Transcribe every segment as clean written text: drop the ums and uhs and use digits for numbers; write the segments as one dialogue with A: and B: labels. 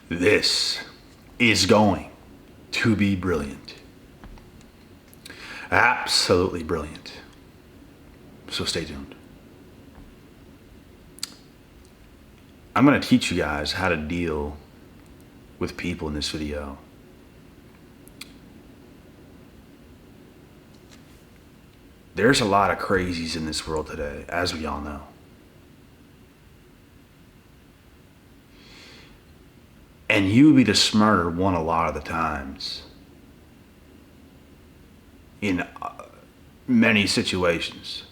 A: This is going to be brilliant. Absolutely brilliant. So stay tuned. I'm going to teach you guys how to deal with people in this video. There's a lot of crazies in this world today, as we all know. And you be the smarter one a lot of the times in many situations.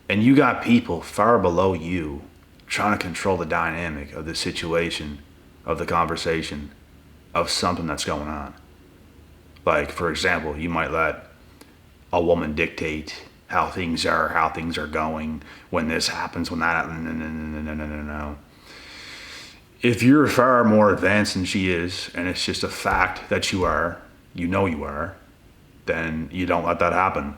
A: And you got people far below you trying to control the dynamic of the situation, of the conversation, of something that's going on. Like, for example, you might let a woman dictate how things are going, when this happens, when that happens. No. If you're far more advanced than she is, and it's just a fact that you are, then you don't let that happen.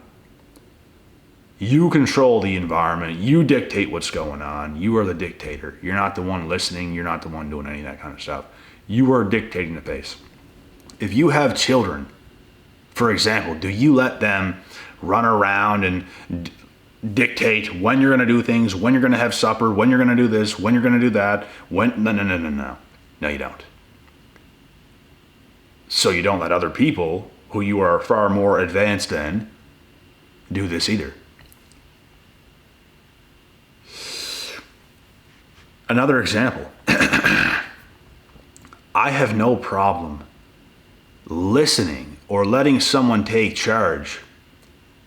A: You control the environment. You dictate what's going on. You are the dictator. You're not the one listening. You're not the one doing any of that kind of stuff. You are dictating the pace. If you have children, for example, do you let them run around and dictate when you're going to do things, when you're going to have supper, when you're going to do this, when you're going to do that? No. No, you don't. So you don't let other people who you are far more advanced than do this either. Another example. I have no problem listening or letting someone take charge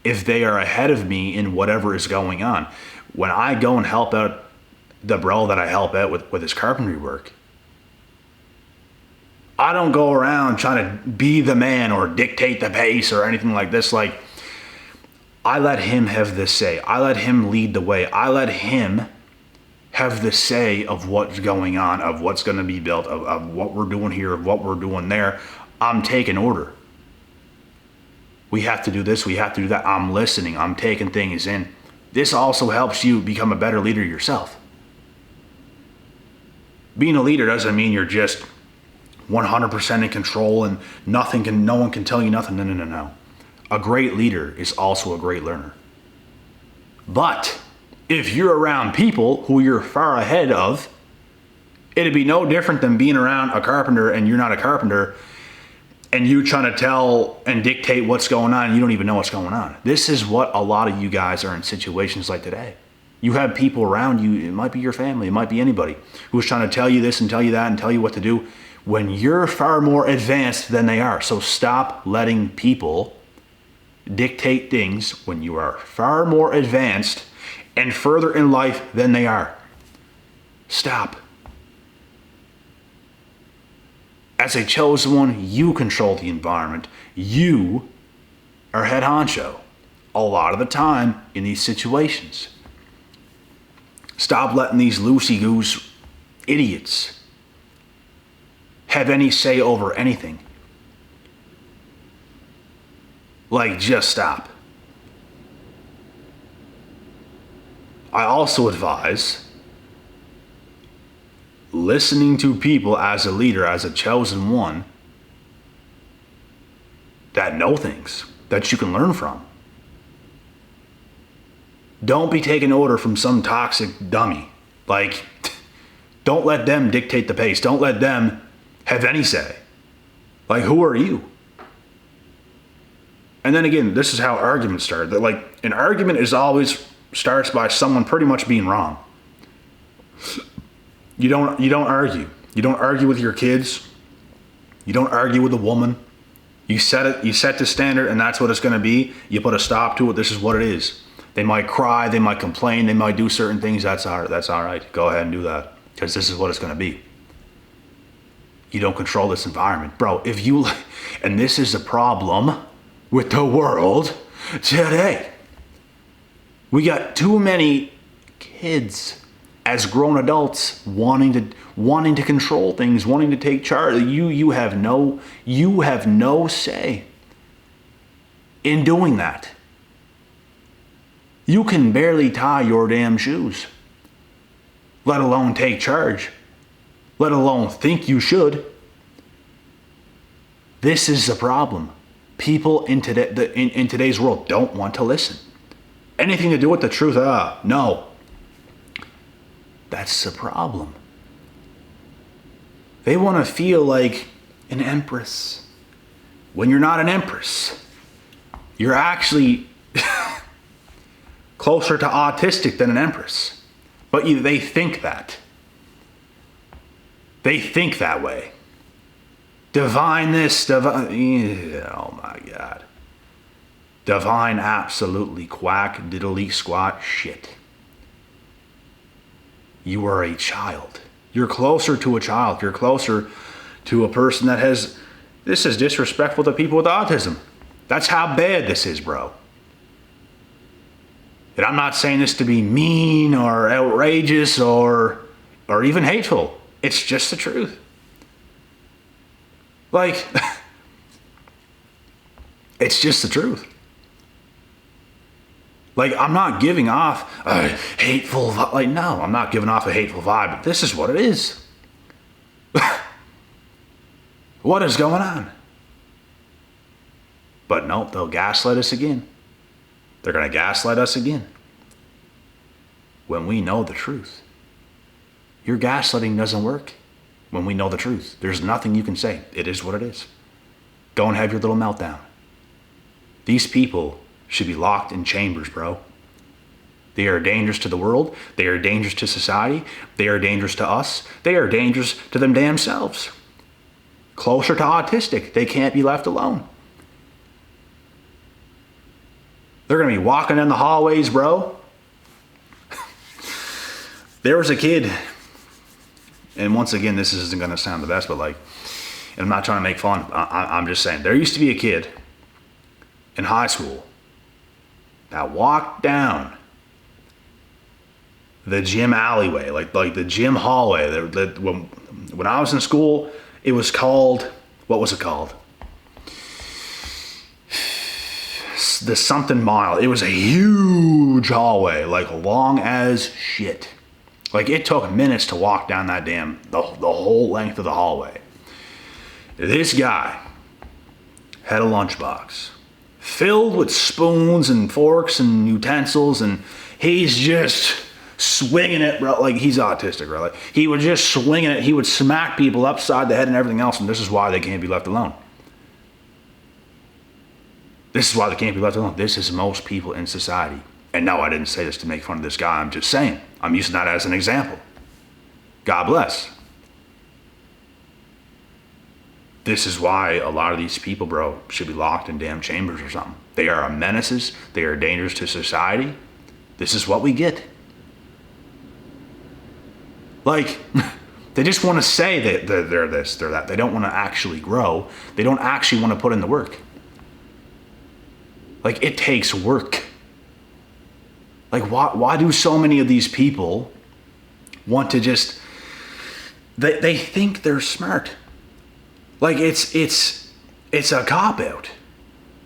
A: if they are ahead of me in whatever is going on. When I go and help out the bro that I help out with his carpentry work, I don't go around trying to be the man or dictate the pace or anything like this. Like, I let him have the say. I let him lead the way. I let him have the say of what's going on, of what's going to be built, of what we're doing here, of what we're doing there. I'm taking order. We have to do this, we have to do that. I'm listening, I'm taking things in. This also helps you become a better leader yourself. Being a leader doesn't mean you're just 100% in control and no one can tell you nothing. No. A great leader is also a great learner. But if you're around people who you're far ahead of, it'd be no different than being around a carpenter and you're not a carpenter, and you trying to tell and dictate what's going on, and you don't even know what's going on. This is what a lot of you guys are in situations like today. You have people around you, it might be your family, it might be anybody, who's trying to tell you this and tell you that and tell you what to do when you're far more advanced than they are. So stop letting people dictate things when you are far more advanced and further in life than they are. Stop. As a chosen one, you control the environment. You are head honcho a lot of the time in these situations. Stop letting these loosey-goose idiots have any say over anything. Like, just stop. I also advise listening to people as a leader, as a chosen one, that know things that you can learn from. Don't be taking order from some toxic dummy. Like, don't let them dictate the pace. Don't let them have any say. Like, who are you? And then again, this is how arguments start. That, like, an argument is always starts by someone pretty much being wrong. You don't argue. You don't argue with your kids. You don't argue with a woman. You set the standard, and that's what it's going to be. You put a stop to it. This is what it is. They might cry, they might complain, they might do certain things. That's all right. Go ahead and do that, because this is what it's going to be. You don't control this environment, bro. And this is the problem with the world today. We got too many kids as grown adults wanting to control things, wanting to take charge. You have no say in doing that. You can barely tie your damn shoes, let alone take charge. let alone think you should. This is the problem. People in today's world don't want to listen. Anything to do with the truth, no. That's the problem. They want to feel like an empress. When you're not an empress, you're actually closer to autistic than an empress. But they think that. They think that way. Divine this, divine... Oh my God. Divine absolutely quack, diddly squat shit. You are a child. You're closer to a child. You're closer to a person that has... This is disrespectful to people with autism. That's how bad this is, bro. And I'm not saying this to be mean or outrageous or even hateful. It's just the truth. Like, it's just the truth. Like, I'm not giving off a hateful vibe. Like, no, I'm not giving off a hateful vibe. But this is what it is. What is going on? But nope, they'll gaslight us again. They're going to gaslight us again. When we know the truth. Your gaslighting doesn't work when we know the truth. There's nothing you can say. It is what it is. Go and have your little meltdown. These people should be locked in chambers, bro. They are dangerous to the world. They are dangerous to society. They are dangerous to us. They are dangerous to them damn selves. Closer to autistic. They can't be left alone. They're going to be walking in the hallways, bro. There was a kid, and once again, this isn't going to sound the best, but like, and I'm not trying to make fun. I'm just saying, there used to be a kid in high school that walked down the gym alleyway, like the gym hallway. When I was in school, it was called, what was it called? The something mile. It was a huge hallway, like long as shit. Like it took minutes to walk down that the whole length of the hallway. This guy had a lunchbox filled with spoons and forks and utensils, and he's just swinging it, bro. Like he's autistic, bro. Like he was just swinging it. He would smack people upside the head and everything else, and this is why they can't be left alone. This is why they can't be left alone. This is most people in society. And no, I didn't say this to make fun of this guy. I'm just saying. I'm using that as an example. God bless. This is why a lot of these people, bro, should be locked in damn chambers or something. They are menaces. They are dangerous to society. This is what we get. Like, they just want to say that they're this, they're that. They don't want to actually grow. They don't actually want to put in the work. Like, it takes work. Like, why do so many of these people want to just... They think they're smart. Like, it's a cop-out.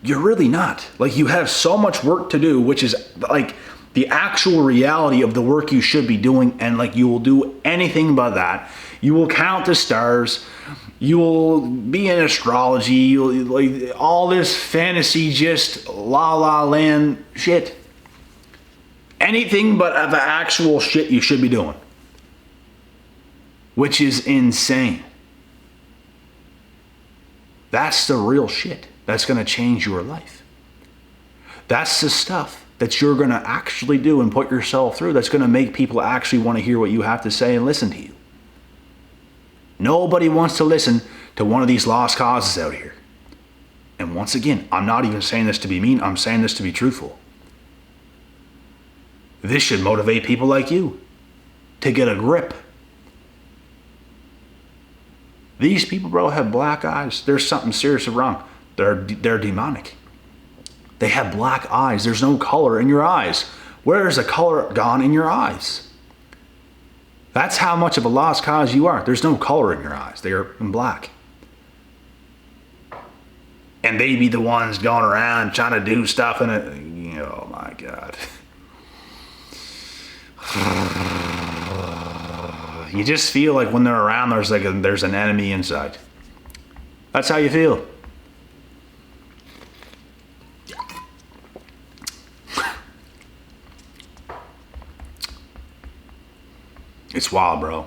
A: You're really not. Like, you have so much work to do, which is, like, the actual reality of the work you should be doing, and, like, you will do anything but that. You will count the stars. You will be in astrology. You'll, like, all this fantasy, just la-la land shit. Anything but the actual shit you should be doing. Which is insane. That's the real shit that's going to change your life. That's the stuff that you're going to actually do and put yourself through that's going to make people actually want to hear what you have to say and listen to you. Nobody wants to listen to one of these lost causes out here. And once again, I'm not even saying this to be mean. I'm saying this to be truthful. This should motivate people like you to get a grip. These people, bro, have black eyes. There's something seriously wrong. They're demonic. They have black eyes. There's no color in your eyes. Where is the color gone in your eyes? That's how much of a lost cause you are. There's no color in your eyes. They are in black. And they be the ones going around trying to do stuff and oh my God. You just feel like when they're around, there's an enemy inside. That's how you feel. It's wild, bro.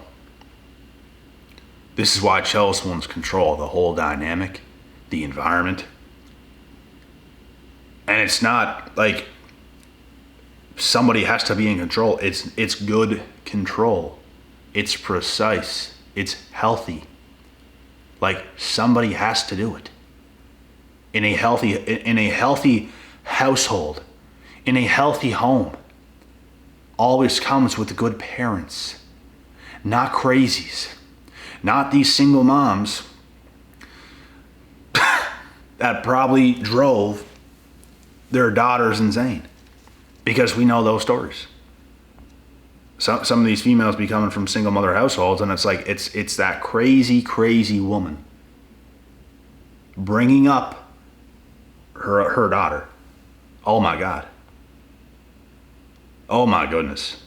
A: This is why chosen ones control the whole dynamic, the environment. And it's not like somebody has to be in control. It's good control. It's precise. It's healthy. Like somebody has to do it. In a healthy household, in a healthy home, always comes with good parents, not crazies, not these single moms that probably drove their daughters insane, because we know those stories. Some of these females be coming from single mother households, and it's like it's that crazy woman bringing up her daughter. Oh my God. Oh my goodness.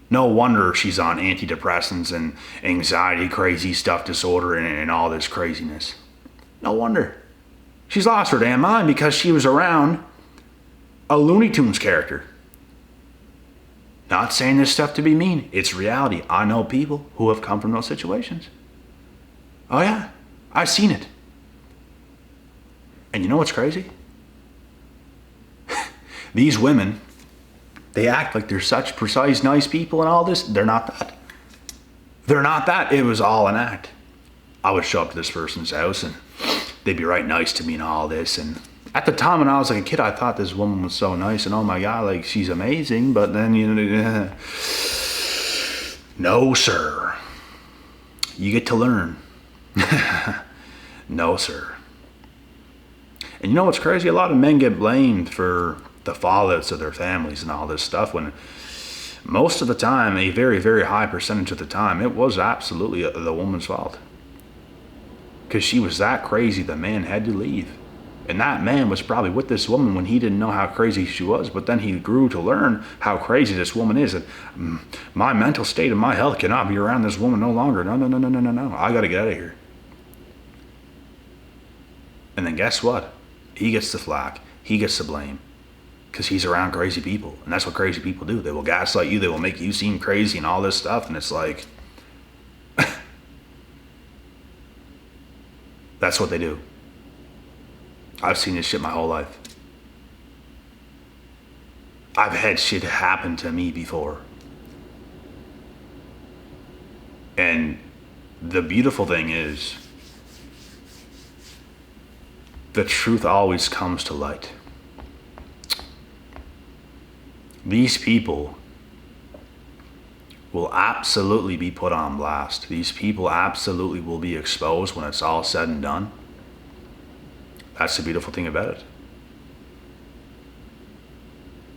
A: No wonder she's on antidepressants and anxiety, crazy stuff disorder, and all this craziness. No wonder. She's lost her damn mind because she was around a Looney Tunes character. Not saying this stuff to be mean. It's reality. I know people who have come from those situations. Oh yeah, I've seen it. And you know what's crazy? These women, they act like they're such precise, nice people and all this. They're not that. They're not that. It was all an act. I would show up to this person's house and they'd be right nice to me and all this. And at the time when I was like a kid, I thought this woman was so nice and oh my God, like she's amazing. But then, you know, no, sir. You get to learn. No, sir. And you know what's crazy? A lot of men get blamed for the fallouts of their families and all this stuff, when most of the time, a very, very high percentage of the time, it was absolutely the woman's fault. Because she was that crazy, the man had to leave. And that man was probably with this woman when he didn't know how crazy she was, but then he grew to learn how crazy this woman is. And my mental state and my health cannot be around this woman no longer. No. I got to get out of here. And then guess what? He gets the flack. He gets the blame. Because he's around crazy people. And that's what crazy people do. They will gaslight you. They will make you seem crazy and all this stuff. And it's like, that's what they do. I've seen this shit my whole life. I've had shit happen to me before. And the beautiful thing is, the truth always comes to light. These people will absolutely be put on blast. These people absolutely will be exposed when it's all said and done. That's the beautiful thing about it.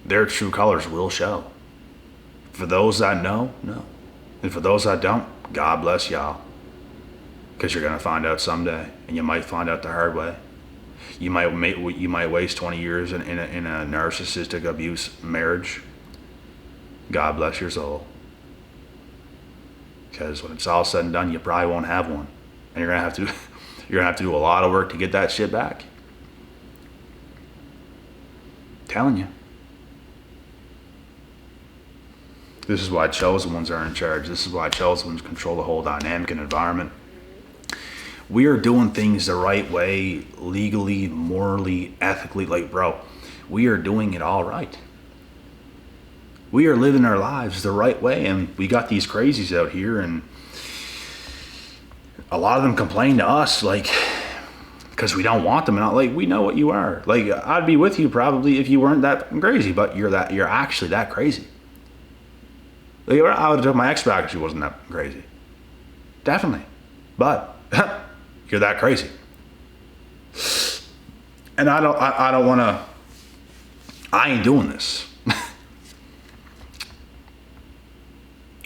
A: Their true colors will show. For those that know. And for those that don't, God bless y'all. Because you're going to find out someday. And you might find out the hard way. You might waste 20 years in a narcissistic abuse marriage. God bless your soul. Because when it's all said and done, you probably won't have one. And you're gonna have to do a lot of work to get that shit back. Telling you. This is why chosen ones are in charge. This is why chosen ones control the whole dynamic and environment. We are doing things the right way, legally, morally, ethically. Like, bro, we are doing it all right. We are living our lives the right way, and we got these crazies out here, and a lot of them complain to us, like, because we don't want them, and not like, we know what you are. Like, I'd be with you probably if you weren't that crazy, but you're actually that crazy. Like, I would have took my ex back if she wasn't that crazy. Definitely. But you're that crazy. And I don't want to, I ain't doing this.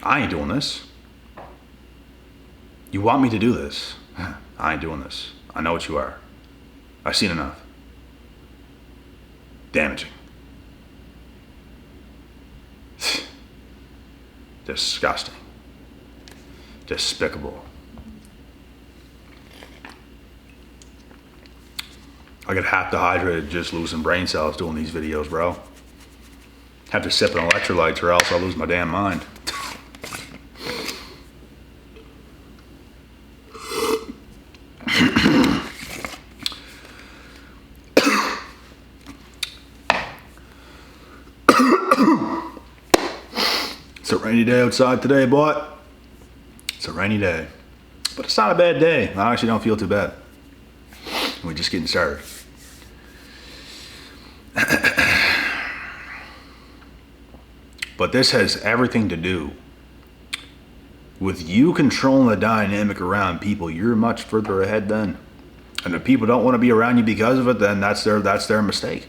A: I ain't doing this. You want me to do this? I ain't doing this. I know what you are. I've seen enough. Damaging. Disgusting. Despicable. I get half dehydrated just losing brain cells doing these videos, bro. Have to sip an electrolytes or else I'll lose my damn mind. It's a rainy day outside today, boy. It's a rainy day. But it's not a bad day. I actually don't feel too bad. We're just getting started. But this has everything to do with you controlling the dynamic around people. You're much further ahead then. And if people don't want to be around you because of it, then that's their mistake.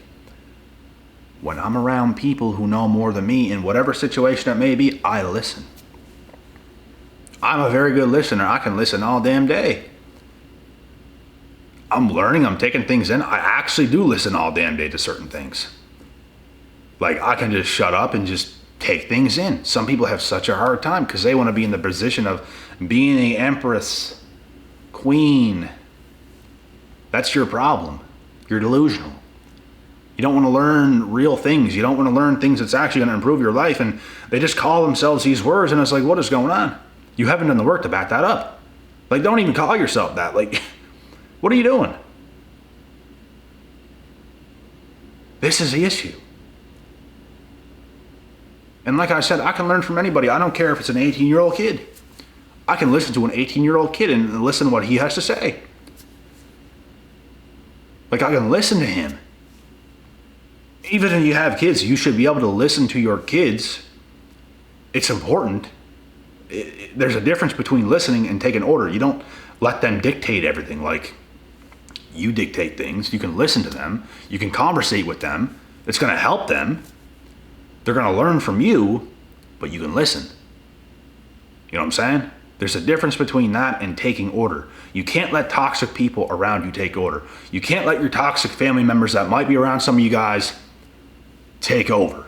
A: When I'm around people who know more than me in whatever situation it may be, I listen. I'm a very good listener. I can listen all damn day. I'm learning, I'm taking things in. I actually do listen all damn day to certain things. Like, I can just shut up and just take things in. Some people have such a hard time because they want to be in the position of being an empress, queen. That's your problem. You're delusional. You don't want to learn real things. You don't want to learn things that's actually going to improve your life. And they just call themselves these words, and it's like, what is going on? You haven't done the work to back that up. Like, don't even call yourself that. Like, what are you doing? This is the issue. And like I said, I can learn from anybody. I don't care if it's an 18-year-old kid. I can listen to an 18-year-old kid and listen to what he has to say. Like, I can listen to him. Even if you have kids, you should be able to listen to your kids. It's important. There's a difference between listening and taking order. You don't let them dictate everything. Like, you dictate things. You can listen to them. You can conversate with them. It's going to help them. They're going to learn from you, but you can listen. You know what I'm saying? There's a difference between that and taking order. You can't let toxic people around you take order. You can't let your toxic family members that might be around some of you guys take over.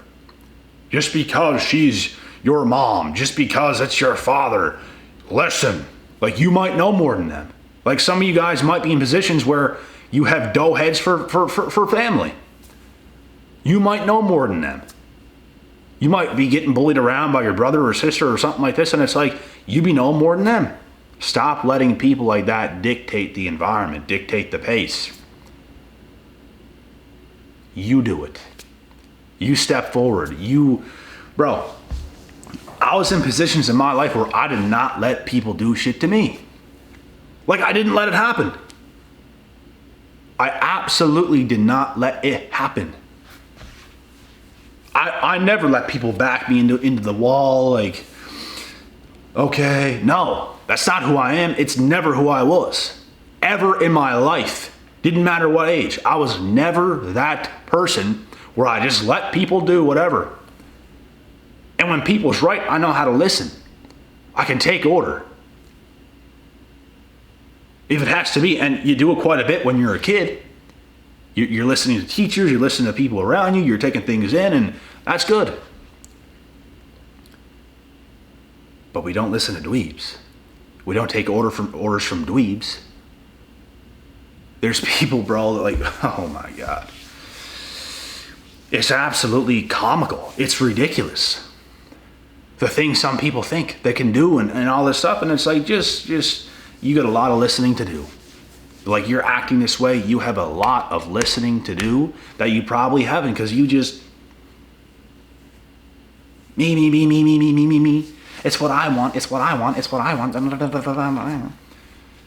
A: Just because she's your mom, just because it's your father, listen. Like, you might know more than them. Like, some of you guys might be in positions where you have dough heads for family. You might know more than them. You might be getting bullied around by your brother or sister or something like this, and it's like, you be knowing more than them. Stop letting people like that dictate the environment, dictate the pace. You do it. You step forward. Bro, I was in positions in my life where I did not let people do shit to me. Like, I didn't let it happen. I absolutely did not let it happen. I never let people back me into the wall, like, okay, no, that's not who I am. It's never who I was. Ever in my life. Didn't matter what age. I was never that person where I just let people do whatever. And when people's right, I know how to listen. I can take order. If it has to be, and you do it quite a bit when you're a kid. You're listening to teachers, you're listening to people around you, you're taking things in, and that's good. But we don't listen to dweebs. We don't take orders from dweebs. There's people, bro, that, like, oh my God. It's absolutely comical. It's ridiculous. The things some people think they can do and all this stuff, and it's like, just you got a lot of listening to do. Like, you're acting this way, you have a lot of listening to do that you probably haven't, because you just me. It's what I want.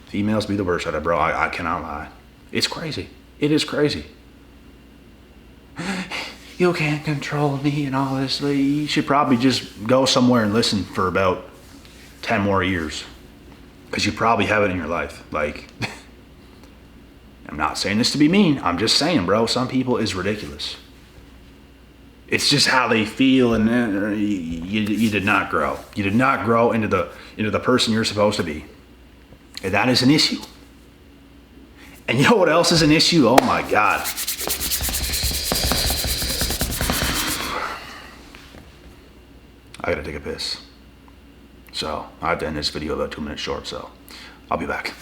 A: Females be the worst at it, bro. I cannot lie. It's crazy. It is crazy. You can't control me and all this. You should probably just go somewhere and listen for about 10 more years, because you probably have it in your life. Like, I'm not saying this to be mean. I'm just saying, bro, some people is ridiculous. It's just how they feel, and you did not grow. You did not grow into the person you're supposed to be. And that is an issue. And you know what else is an issue? Oh my God. I gotta take a piss. So I have to end this video about 2 minutes short, so I'll be back.